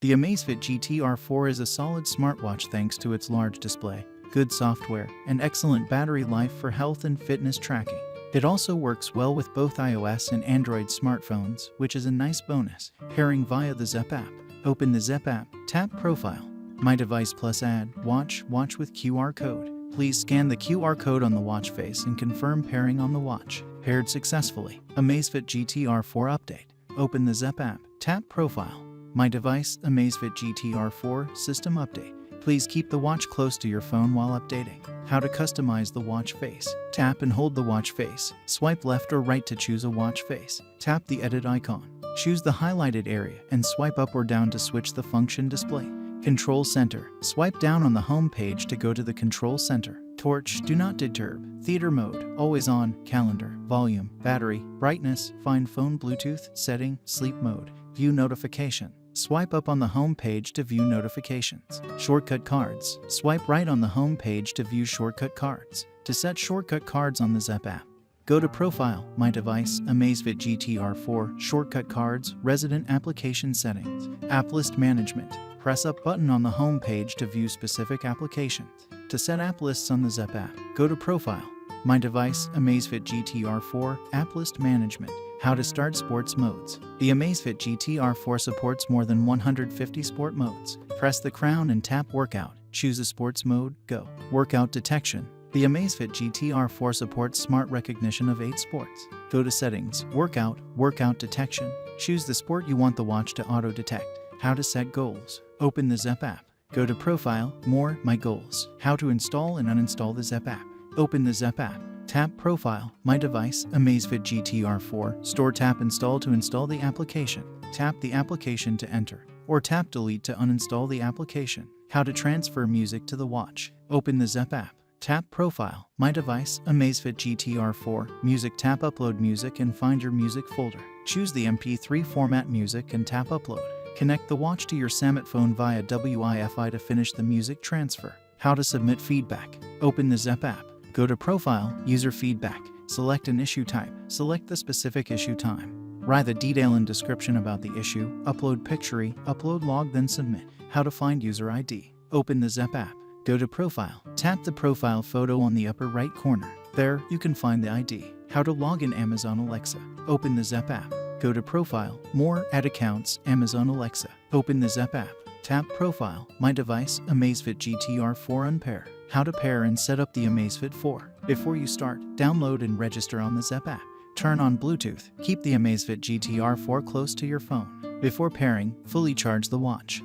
The Amazfit GTR 4 is a solid smartwatch thanks to its large display, good software, and excellent battery life for health and fitness tracking. It also works well with both iOS and Android smartphones, which is a nice bonus. Pairing via the Zepp App. Open the Zepp App, tap Profile, My Device plus add Watch with QR code. Please scan the QR code on the watch face and confirm pairing on the watch. Paired successfully. Amazfit GTR 4 update. Open the Zepp App, tap Profile, My Device, Amazfit GTR 4 system update. Please keep the watch close to your phone while updating. How to customize the watch face. Tap and hold the watch face. Swipe left or right to choose a watch face. Tap the edit icon. Choose the highlighted area and swipe up or down to switch the function display. Control Center. Swipe down on the home page to go to the Control Center. Torch, Do Not Disturb, Theater Mode, Always On, Calendar, Volume, Battery, Brightness, Find Phone Bluetooth, Setting, Sleep Mode, View Notification. Swipe up on the home page to view notifications. Shortcut Cards. Swipe right on the home page to view shortcut cards. To set shortcut cards on the Zepp App, go to Profile, My Device, Amazfit GTR 4, Shortcut Cards, Resident Application Settings, App List Management. Press up button on the home page to view specific applications. To set app lists on the Zepp App, go to Profile, My Device, Amazfit GTR 4, App List Management. How to start sports modes. The Amazfit GTR 4 supports more than 150 sport modes. Press the crown and tap Workout. Choose a sports mode, go. Workout detection. The Amazfit GTR 4 supports smart recognition of 8 sports. Go to Settings, Workout detection. Choose the sport you want the watch to auto-detect. How to set goals. Open the Zepp App. Go to Profile, More, My Goals. How to install and uninstall the Zepp App. Open the Zepp App. Tap Profile, My Device, Amazfit GTR 4. Store tap Install to install the application. Tap the application to enter, or tap Delete to uninstall the application. How to transfer music to the watch. Open the Zepp App. Tap Profile, My Device, Amazfit GTR 4. Music, tap Upload Music and find your music folder. Choose the MP3 format music and tap Upload. Connect the watch to your smartphone via Wi-Fi to finish the music transfer. How to submit feedback. Open the Zepp App. Go to Profile, User Feedback. Select an issue type. Select the specific issue time. Write the detail and description about the issue. Upload picture, upload log, then submit. How to find user ID. Open the Zepp App. Go to Profile. Tap the profile photo on the upper right corner. There, you can find the ID. How to log in Amazon Alexa. Open the Zepp App. Go to Profile, More, Add Accounts, Amazon Alexa. Open the Zepp App. Tap Profile, My Device, Amazfit GTR 4 Unpair. How to pair and set up the Amazfit 4. Before you start, download and register on the Zepp App. Turn on Bluetooth. Keep the Amazfit GTR 4 close to your phone. Before pairing, fully charge the watch.